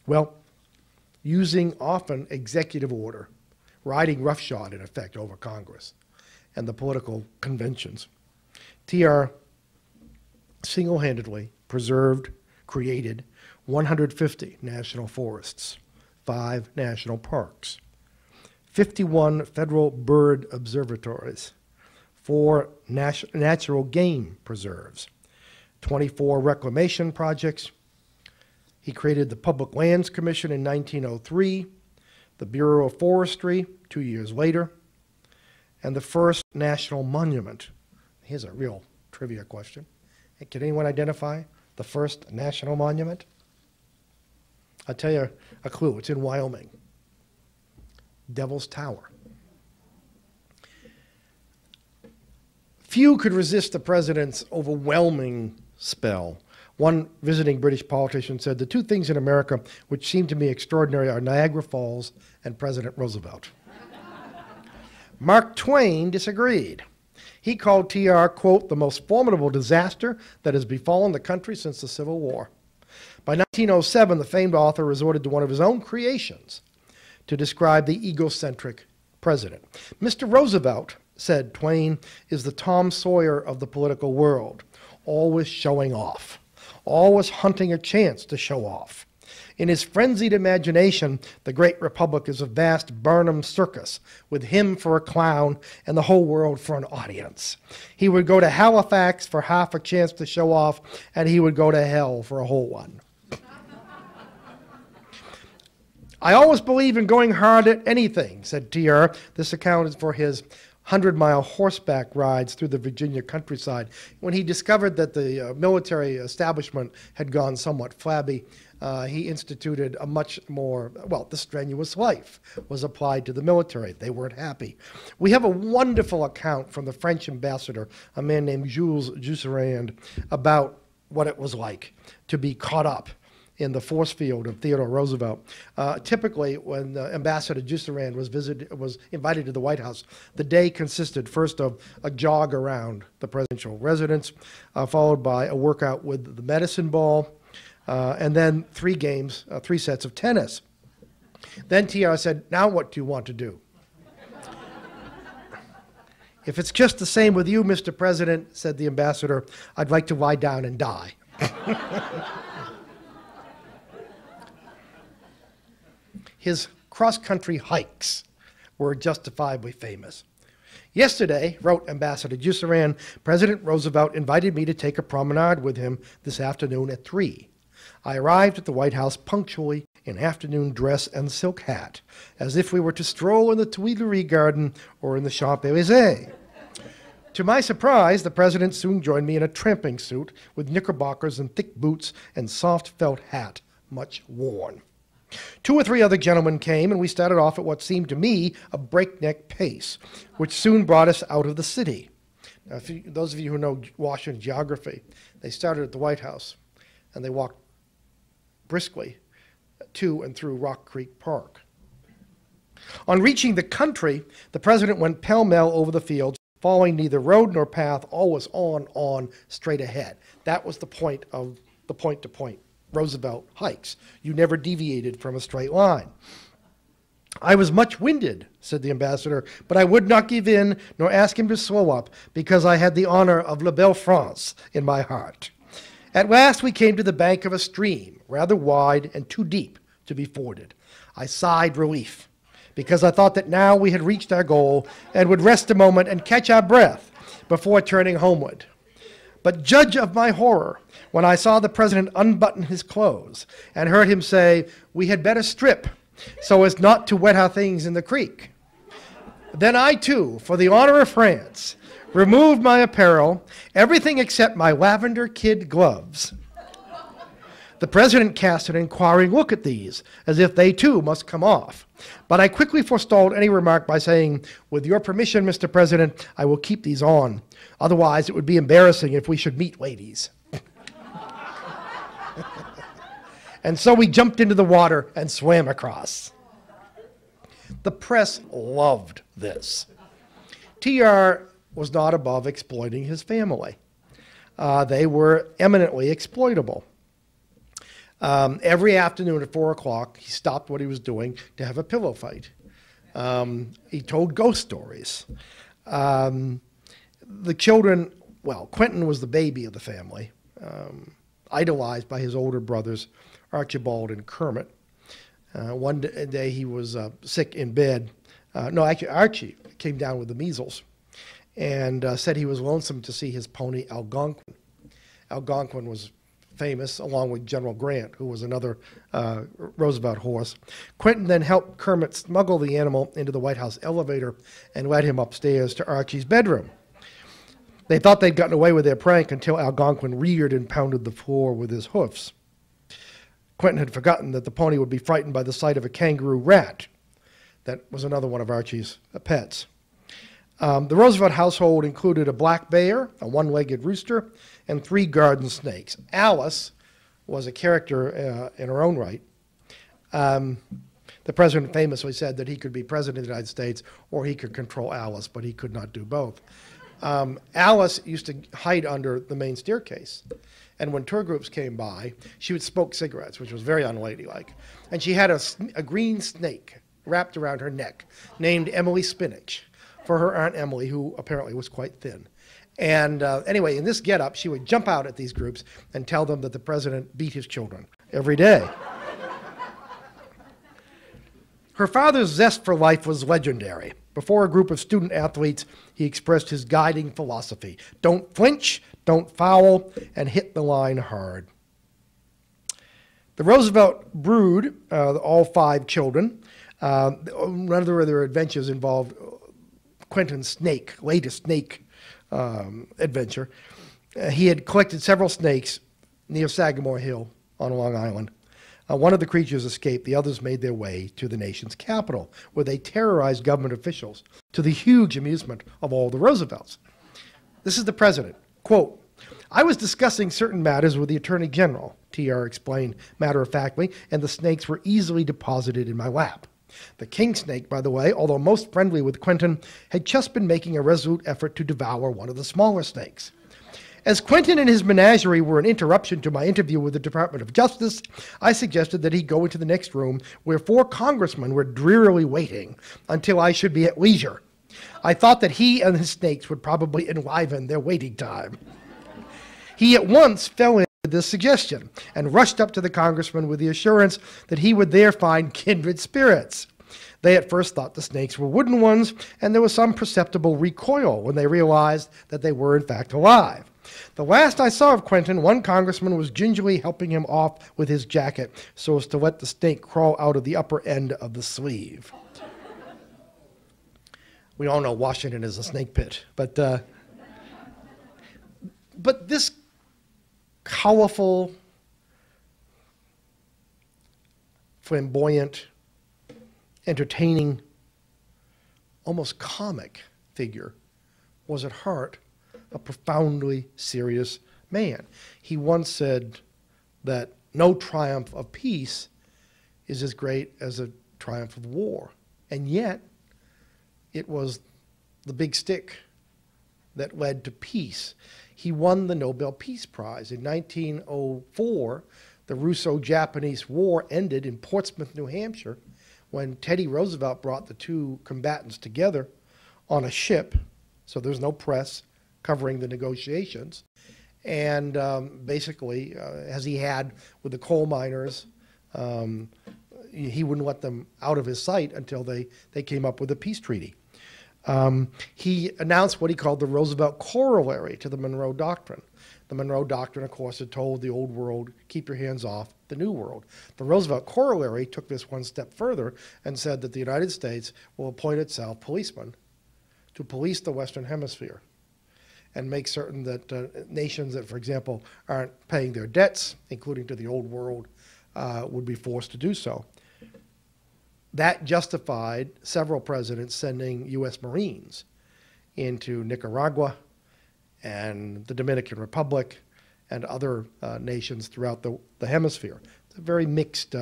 Well, using often executive order, riding roughshod, in effect, over Congress and the political conventions, TR single-handedly preserved, created 150 national forests, 5 national parks, 51 federal bird observatories, 4 natural game preserves, 24 reclamation projects. He created the Public Lands Commission in 1903, the Bureau of Forestry 2 years later, and the first national monument. Here's a real trivia question. Can anyone identify the first national monument? I'll tell you a clue. It's in Wyoming. Devil's Tower. Few could resist the president's overwhelming spell. One visiting British politician said, "The 2 things in America which seem to me extraordinary are Niagara Falls and President Roosevelt." Mark Twain disagreed. He called TR, quote, "the most formidable disaster that has befallen the country since the Civil War." By 1907, the famed author resorted to one of his own creations to describe the egocentric president. "Mr. Roosevelt," said Twain, "is the Tom Sawyer of the political world, always showing off, always hunting a chance to show off. In his frenzied imagination, the great republic is a vast Barnum circus, with him for a clown and the whole world for an audience. He would go to Halifax for half a chance to show off, and he would go to hell for a whole one." "I always believe in going hard at anything," said TR. This accounted for his 100-mile horseback rides through the Virginia countryside. When he discovered that the military establishment had gone somewhat flabby, he instituted a much more, well, the strenuous life was applied to the military. They weren't happy. We have a wonderful account from the French ambassador, a man named Jules Jusserand, about what it was like to be caught up in the force field of Theodore Roosevelt. Typically, when Ambassador Jusserand was invited to the White House, the day consisted first of a jog around the presidential residence, followed by a workout with the medicine ball, and then 3 games, 3 sets of tennis. Then TR said, "Now what do you want to do?" "If it's just the same with you, Mr. President," said the ambassador, "I'd like to lie down and die." His cross-country hikes were justifiably famous. "Yesterday," wrote Ambassador Jusserand, "President Roosevelt invited me to take a promenade with him this afternoon at 3. I arrived at the White House punctually in afternoon dress and silk hat, as if we were to stroll in the Tuileries Garden or in the Champs-Élysées. To my surprise, the president soon joined me in a tramping suit with knickerbockers and thick boots and soft felt hat, much worn. 2 or 3 other gentlemen came, and we started off at what seemed to me a breakneck pace, which soon brought us out of the city." Now, those of you who know Washington geography, they started at the White House, and they walked briskly to and through Rock Creek Park. On reaching the country, the president went pell-mell over the fields, following neither road nor path, always on, straight ahead. That was the point of the point-to-point Roosevelt hikes. You never deviated from a straight line. "I was much winded," said the ambassador, "but I would not give in nor ask him to slow up, because I had the honor of La Belle France in my heart. At last we came to the bank of a stream, rather wide and too deep to be forded. I sighed relief, because I thought that now we had reached our goal and would rest a moment and catch our breath before turning homeward. But judge of my horror when I saw the president unbutton his clothes and heard him say, 'We had better strip so as not to wet our things in the creek.' Then I too, for the honor of France, removed my apparel, everything except my lavender kid gloves. The president cast an inquiring look at these, as if they too must come off. But I quickly forestalled any remark by saying, 'With your permission, Mr. President, I will keep these on. Otherwise, it would be embarrassing if we should meet ladies.' And so we jumped into the water and swam across." The press loved this. TR was not above exploiting his family. They were eminently exploitable. Every afternoon at 4 o'clock, he stopped what he was doing to have a pillow fight. He told ghost stories. The children, well, Quentin was the baby of the family, idolized by his older brothers, Archibald and Kermit. One day he was sick in bed. No, actually, Archie came down with the measles and said he was lonesome to see his pony Algonquin. Algonquin was famous, along with General Grant, who was another Roosevelt horse. Quentin then helped Kermit smuggle the animal into the White House elevator and led him upstairs to Archie's bedroom. They thought they'd gotten away with their prank until Algonquin reared and pounded the floor with his hoofs. Quentin had forgotten that the pony would be frightened by the sight of a kangaroo rat. That was another one of Archie's pets. The Roosevelt household included a black bear, a one-legged rooster, and 3 garden snakes. Alice was a character in her own right. The president famously said that he could be president of the United States or he could control Alice, but he could not do both. Alice used to hide under the main staircase. And when tour groups came by, she would smoke cigarettes, which was very unladylike. And she had a green snake wrapped around her neck named Emily Spinach for her Aunt Emily, who apparently was quite thin. And anyway, in this getup, she would jump out at these groups and tell them that the president beat his children every day. Her father's zest for life was legendary. Before a group of student athletes, he expressed his guiding philosophy: don't flinch, don't foul, and hit the line hard. The Roosevelt brood, all 5 children, none of their adventures involved Quentin's latest snake adventure. He had collected several snakes near Sagamore Hill on Long Island. One of the creatures escaped. The others made their way to the nation's capital, where they terrorized government officials, to the huge amusement of all the Roosevelts. This is the president. Quote, "I was discussing certain matters with the Attorney General," TR explained matter-of-factly, "and the snakes were easily deposited in my lap. The king snake, by the way, although most friendly with Quentin, had just been making a resolute effort to devour one of the smaller snakes. As Quentin and his menagerie were an interruption to my interview with the Department of Justice, I suggested that he go into the next room where 4 congressmen were drearily waiting until I should be at leisure. I thought that he and his snakes would probably enliven their waiting time. He at once fell into this suggestion and rushed up to the congressman with the assurance that he would there find kindred spirits. They at first thought the snakes were wooden ones, and there was some perceptible recoil when they realized that they were in fact alive. The last I saw of Quentin, one congressman was gingerly helping him off with his jacket so as to let the snake crawl out of the upper end of the sleeve." We all know Washington is a snake pit, but this colorful, flamboyant, entertaining, almost comic figure was at heart a profoundly serious man. He once said that no triumph of peace is as great as a triumph of war. And yet, it was the big stick that led to peace. He won the Nobel Peace Prize. In 1904, the Russo-Japanese War ended in Portsmouth, New Hampshire, when Teddy Roosevelt brought the 2 combatants together on a ship, so there's no press covering the negotiations, and basically, as he had with the coal miners, he wouldn't let them out of his sight until they came up with a peace treaty. He announced what he called the Roosevelt Corollary to the Monroe Doctrine. The Monroe Doctrine, of course, had told the old world, keep your hands off the new world. The Roosevelt Corollary took this one step further and said that the United States will appoint itself policemen to police the Western Hemisphere and make certain that nations that, for example, aren't paying their debts, including to the old world, would be forced to do so. That justified several presidents sending U.S. Marines into Nicaragua and the Dominican Republic and other nations throughout the hemisphere. It's a very mixed,